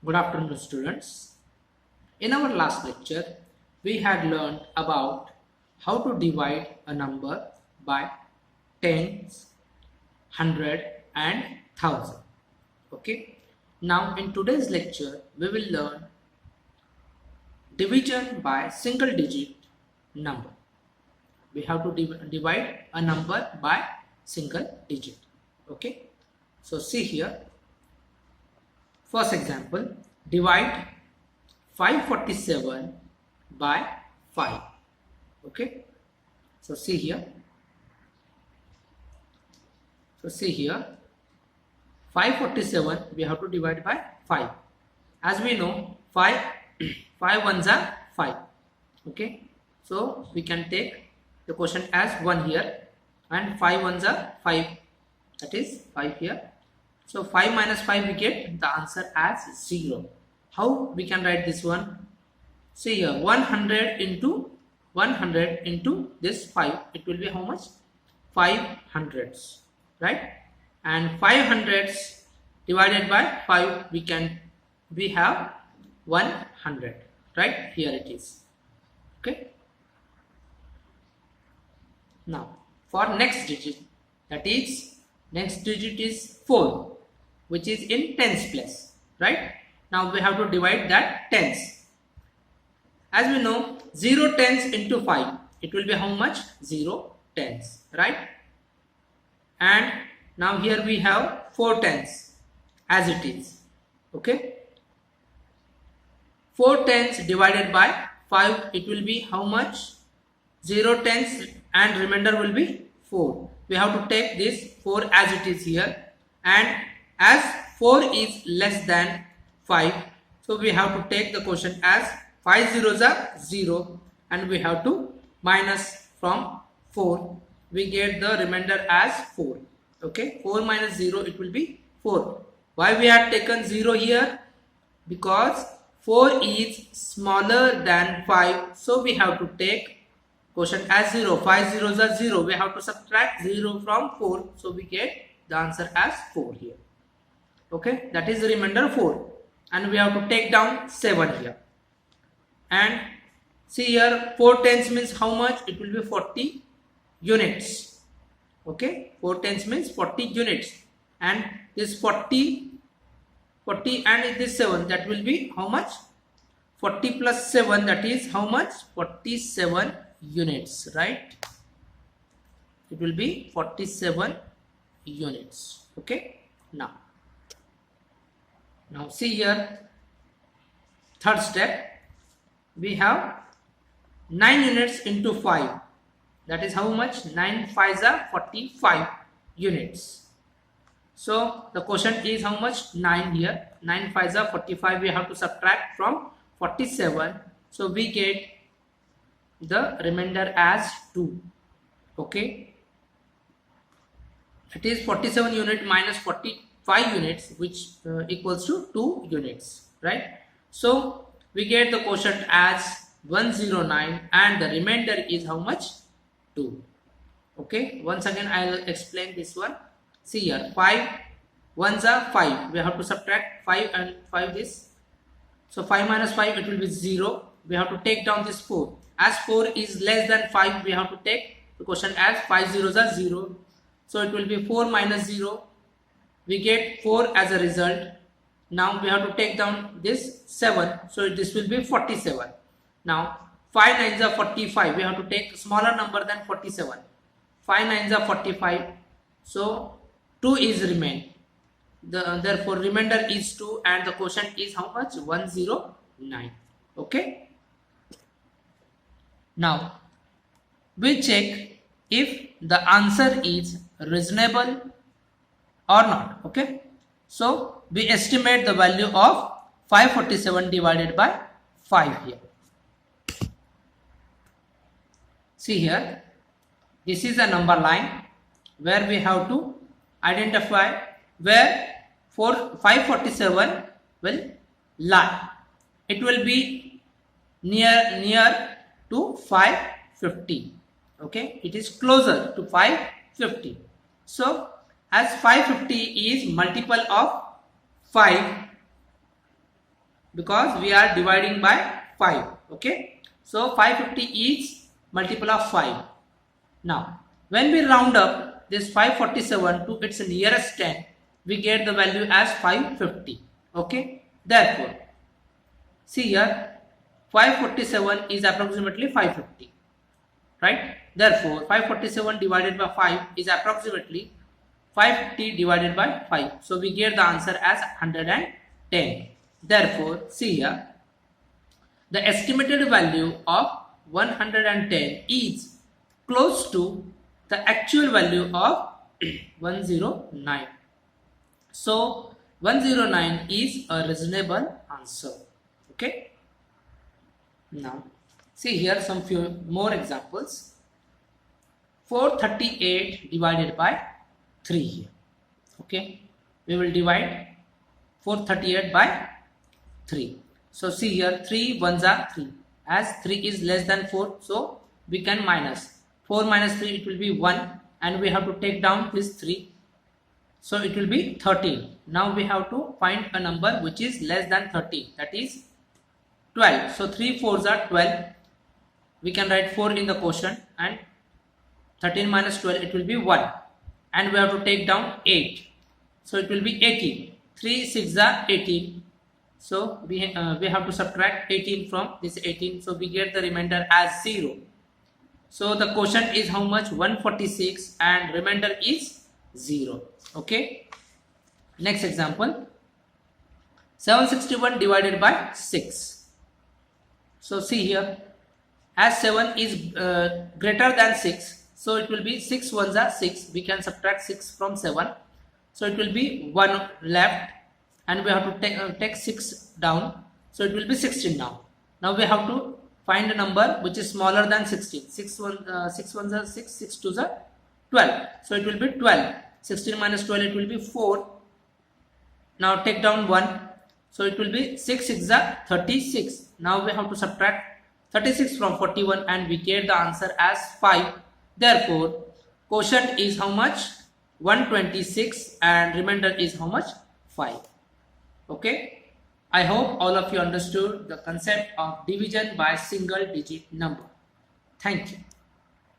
Good afternoon, students. In our last lecture, we had learned about how to divide a number by tens, hundred, and thousand. Okay. Now, in today's lecture, we will learn division by single digit number. We have to divide a number by single digit. Okay. So, see here. First example, divide 547 by 5. Okay. So see here. 547 we have to divide by 5. As we know, 5 ones are 5. Okay. So we can take the quotient as 1 here, and 5 ones are 5. That is 5 here. So 5 minus 5 we get the answer as 0. How we can write this one? See here, 100 into this 5, it will be how much? 5 hundreds, right? And 5 hundreds divided by 5, we have 100, right? Here it is. Okay. Now for next digit, that is next digit is 4, which is in tens place, right? Now we have to divide that tens. As we know, 0 tens into 5, it will be how much? 0 tens, right? And now here we have 4 tens as it is. Okay. 4 tens divided by 5, it will be how much? 0 tens and remainder will be 4. We have to take this 4 as it is here, and as 4 is less than 5, so we have to take the quotient as 5 zeros are 0, and we have to minus from 4. We get the remainder as 4. Okay, 4 minus 0, it will be 4. Why we have taken 0 here? Because 4 is smaller than 5, so we have to take quotient as 0. 5 zeros are 0. We have to subtract 0 from 4, so we get the answer as 4 here. Okay, that is the remainder 4, and we have to take down 7 here. And see here, 4 tens means how much? It will be 40 units. Okay, 4 tens means 40 units, and this 40 and this 7, that will be how much? 40 plus 7, that is how much? 47 units, right? It will be 47 units. Okay. Now see here, third step, we have 9 units into 5. That is how much? 9 5s are 45 units. So the quotient is how much? 9 here. 9 5s are 45. We have to subtract from 47. So we get the remainder as 2. Okay. It is 47 unit minus 45 units, which equals to 2 units, right? So we get the quotient as 109, and the remainder is how much? 2. Okay, once again I will explain this one. See here, 5 ones are 5. We have to subtract 5 and 5 this. So 5 minus 5, it will be 0. We have to take down this 4. As 4 is less than 5, we have to take the quotient as 5 zeros are 0. So it will be 4 minus 0. We get 4 as a result. Now we have to take down this 7. So this will be 47. Now 5 nines are 45. We have to take smaller number than 47. 5 nines are 45. So 2 is remain. Therefore remainder is 2, and the quotient is how much? 109. Okay. Now we check if the answer is reasonable or not. Okay. So we estimate the value of 547 divided by 5 here. See here, this is a number line where we have to identify where 547 will lie. It will be near to 550. Okay, it is closer to 550. So as 550 is multiple of 5, because we are dividing by 5. Okay, so 550 is multiple of 5. Now when we round up this 547 to its nearest 10, we get the value as 550. Okay, therefore see here 547 is approximately 550, right? Therefore 547 divided by 5 is approximately 550 divided by 5. So we get the answer as 110. Therefore see here the estimated value of 110 is close to the actual value of 109. So 109 is a reasonable answer. Okay. Now see here some few more examples. 438 divided by 3 here. Okay, we will divide 438 by 3. So see here 3 ones are 3. As 3 is less than 4, so we can minus 4 minus 3, it will be 1, and we have to take down this 3. So it will be 13. Now we have to find a number which is less than 13, that is 12. So 3 4s are 12. We can write 4 in the quotient, and 13 minus 12, it will be 1, and we have to take down 8. So it will be 18. 3 6 are 18. So we have to subtract 18 from this 18. So we get the remainder as 0. So the quotient is how much? 146, and remainder is 0. Okay. Next example. 761 divided by 6. So see here, as 7 is greater than 6, so it will be 6 ones are 6. We can subtract 6 from 7. So it will be 1 left, and we have to take 6 down. So it will be 16 now. Now we have to find a number which is smaller than 16. 6 ones are 6, 6 twos are 12. So it will be 12. 16 minus 12, it will be 4. Now take down 1. So it will be 6 6 are 36. Now we have to subtract 36 from 41, and we get the answer as 5. Therefore quotient is how much? 126, and remainder is how much? 5. Okay, I hope all of you understood the concept of division by single digit number. Thank you.